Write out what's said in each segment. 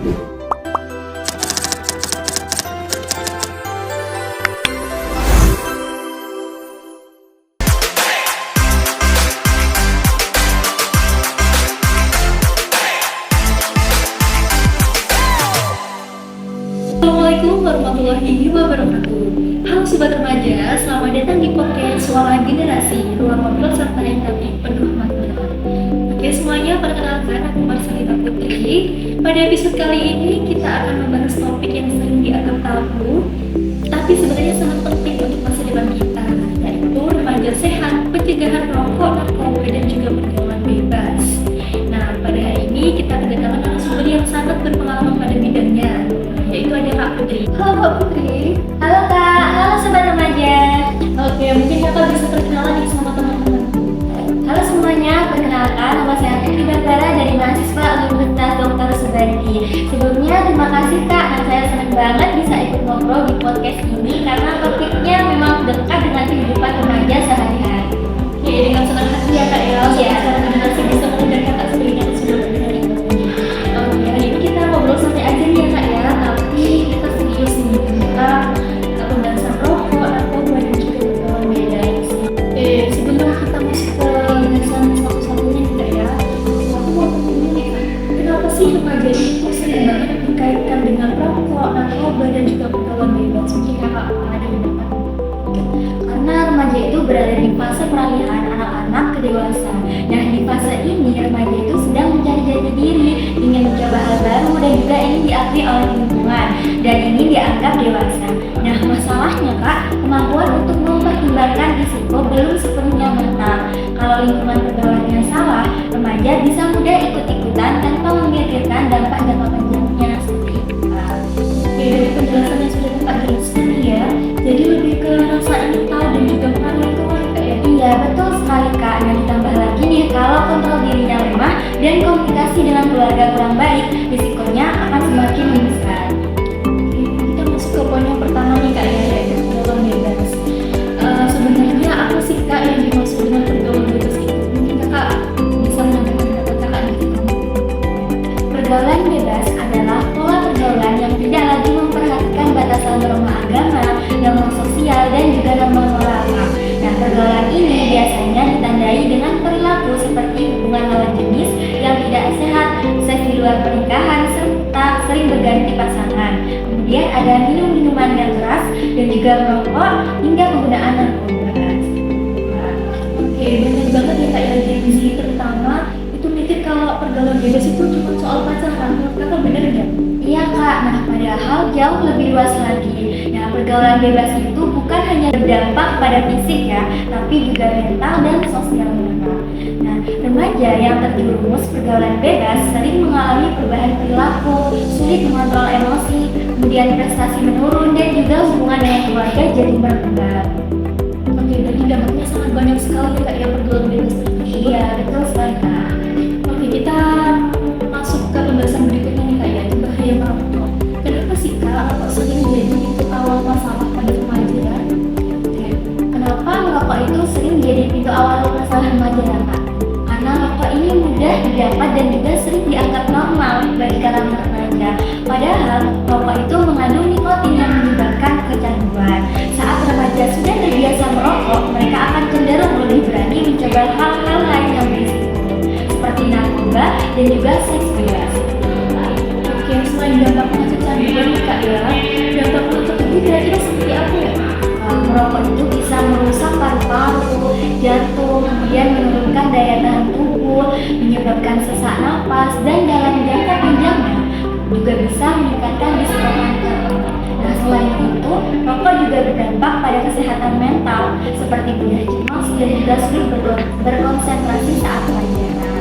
Assalamualaikum warahmatullahi wabarakatuh. Halo Sobat Remaja, selamat datang di podcast Suara Generasi, ruang ngobrol serta empati penuh makna. Oke semuanya, perkenalkan aku Marcelina Putri. Pada episode kali ini kita akan membahas topik yang sering dianggap tabu, tapi sebenarnya sangat penting untuk masa depan kita, yaitu remaja sehat, pencegahan rokok, narkoba, dan juga pergaulan bebas. Nah, pada hari ini kita kedatangan narasumber yang sangat berpengalaman pada bidangnya, yaitu ada Kak Putri. Halo Kak Putri. Halo Kak, halo Sobat Remaja. Oke, mungkin Kakak bisa perkenalan nih sama teman-teman. Halo semuanya, perkenalkan nama saya Putri Barbara dari mahasiswa Universitas Dr. Subandi. Sebelumnya terima kasih Kak, dan saya senang banget bisa ikut ngobrol di podcast ini karena topiknya memang dekat dengan kehidupan remaja sehari-hari. Oke, dengan senang hati ya Kak ya, Suara Generasi bisa mengundang Kakak sebagai narasumber pada hari ini. Oke, hari ini kita ngobrol santai aja nih ya Kak ya, tapi kita serius nih tentang pembahasan rokok, narkoba, dan juga pergaulan bebas. Sebelum kita masuk ke pembahasan satu-satunya nih Kak ya, aku mau tanya nih Kak, kenapa sih remaja itu sering banget dikaitkan dengan rokok, narkoba, dan juga pergaulan bebas? Mungkin Kakak ada pendapat? Karena remaja itu berada di fase peralihan anak-anak ke dewasa. Nah, di fase ini remaja itu sedang mencari jati diri, ingin mencoba hal baru dan juga ingin diakui oleh lingkungan, dan ini dianggap dewasa. Nah, masalahnya Kak, kemampuan untuk mempertimbangkan risiko belum sepenuhnya matang. Kalau lingkungan pergaulannya salah, remaja bisa mudah ikut-ikutan tanpa memikirkan dampak jangka panjangnya seperti itu Kak. Oke, dari penjelasan yang sudah Kakak jelaskan nih ya, jadi lebih ke rasa ingin tahu dan juga pengaruh lingkungan Kak ya? Iya, betul sekali Kak. Dan ditambah lagi nih, kalau kontrol dirinya lemah dan komunikasi dengan keluarga kurang baik, risikonya akan semakin membesar. Oke, kita masuk ke poin yang pertama nih Kak ya, yaitu pergaulan bebas. Sebenarnya apa sih Kak yang dimaksud dengan pergaulan bebas itu? Mungkin Kakak bisa menyampaikan pendapat Kakak gitu. Pergaulan bebas adalah pola pergaulan yang tidak lagi memperhatikan batasan norma agama, norma sosial, dan juga norma moral. Nah, pergaulan ini biasanya ditandai dengan perilaku seperti hubungan lawan jenis yang tidak sehat, seks di luar pernikahan, serta sering berganti pasangan. Kemudian ada minum-minuman yang keras dan juga merokok hingga penggunaan narkoba. Oke, banyak banget ya Kak ya Gen Z terutama itu mikir kalau pergaulan bebas itu cuma soal pacaran. Menurut Kakak bener nggak? Iya Kak, nah padahal jauh lebih luas lagi. Nah, pergaulan bebas itu bukan hanya berdampak pada fisik ya, tapi juga mental dan sosial mereka. Nah, remaja yang terjerumus pergaulan bebas sering mengalami perubahan perilaku, sulit mengontrol emosi, kemudian prestasi menurun, dan juga hubungan dengan keluarga jadi berkembang. Oke, berarti dampaknya sangat banyak sekali ya Kak ya pergaulan bebas tersebut. Iya, betul sekali Kak. Oke, kita masuk ke pembahasan berikutnya nih Kak ya, itu bahaya merokok. Kenapa sih Kak kok sering jadi itu awal masalah pada remaja ya? Oke. Kenapa merokok itu sering jadi pintu awal masalah remaja ya Kak? Karena rokok ini mudah didapat dan juga sering dianggap normal bagi kalangan remaja. Padahal rokok itu mengandung nikotin yang menyebabkan kecanduan. Saat remaja sudah terbiasa merokok, mereka akan cenderung lebih berani mencoba hal-hal lain yang berisiko, seperti narkoba dan juga seks bebas. Oke, selain dampaknya kecanduan nih Kak ya, dampak untuk tubuh kira-kira seperti apa ya? Merokok itu bisa merusak paru-paru, jantung, kemudian menurunkan daya tahan tubuh, menyebabkan sesak napas, dan dalam jangka panjangnya juga bisa meningkatkan risiko kanker. Nah, selain itu, rokok juga berdampak pada kesehatan mental, seperti mudah cemas dan juga sulit berkonsentrasi saat pelajaran.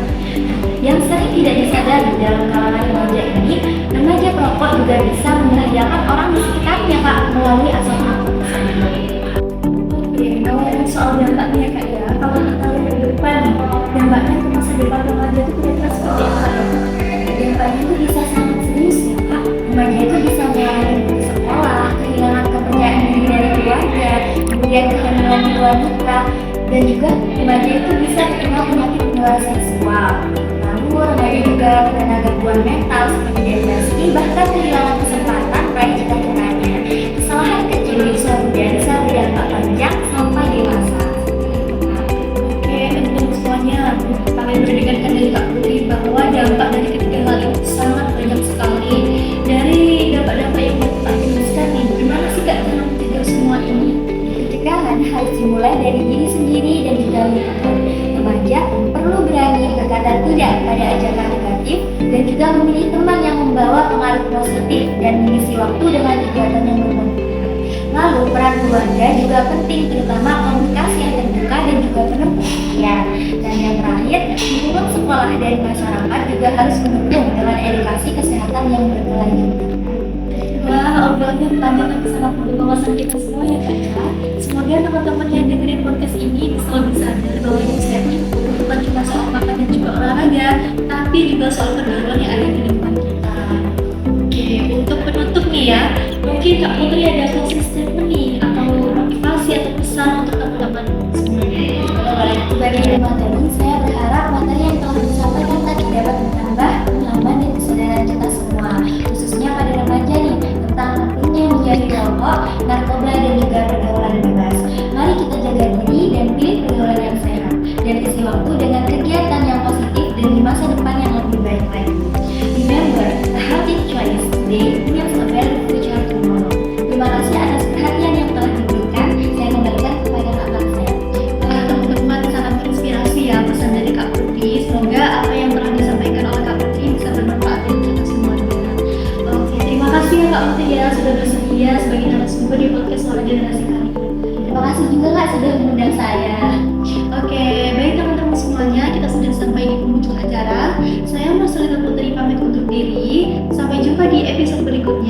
Yang sering tidak disadari dalam kalangan remaja ini, remaja perokok juga bisa membahayakan orang di sekitarnya Kak melalui asap rokok tersebut. Oke, ngomongin soal dampaknya ya Kak ya, kalau kita lihat ke depan nih, dampaknya ke masa depan remaja itu kira-kira seperti apa ya? Dampaknya itu bisa sangat serius ya Kak. Remaja itu bisa mengalami putus sekolah, kehilangan kepercayaan diri dari keluarga, kemudian kehamilan di wanita, dan juga remaja itu bisa terkena penyakit menular seksual. Lalu remaja juga terkena gangguan mental seperti depresi, selalu positif dan mengisi waktu dengan kegiatan yang bermanfaat. Lalu peran keluarga juga penting, terutama komunikasi yang terbuka dan juga penuh pengertian. Dan yang terakhir, lingkungan sekolah dan masyarakat juga harus mendukung dengan edukasi kesehatan yang berkelanjutan. Wah, obrolannya panjang tapi sangat perlu wawasan kita semua ya Kak ya. Semoga teman-teman yang dengerin podcast ini bisa lebih sadar bahwa hidup sehat itu bukan cuma soal makan dan juga olahraga, tapi juga soal pergaulan yang ada di lingkungan kita. Oke, untuk penutup nih ya, mungkin Kak Putri ada closing statement nih atau motivasi atau pesan untuk teman-teman semuanya. Bagi teman-teman, saya berharap materi yang telah disampaikan tadi dapat menambah pengalaman dan kesadaran kita semua, khususnya pada remaja nih, tentang pentingnya menjadi rokok, narkoba, dan juga pergaulan bebas. Mari kita jaga diri dan pilih pergaulan yang sehat, dan isi waktu dengan kegiatan yang positif demi masa depan yang lebih baik lagi. Remember, a healthy choice today means a better future tomorrow. Terima kasih atas perhatian yang telah diberikan. Saya kembalikan kepada kakak saya. Teman-teman sangat menginspirasi ya pesan dari Kak Putri. Semoga apa yang telah disampaikan oleh Kak Putri bisa bermanfaat untuk kita semuanya. Oke, terima kasih ya Kak Putri ya sudah bersedia sebagai narasumber di podcast Suara Generasi kali ini. Terima kasih juga Kak sudah mengundang saya. Oke, baik teman-teman semuanya, kita sudah sampai di penghujung acara. Saya Marcelina Putri pamit undur diri. Sampai jumpa di episode berikutnya.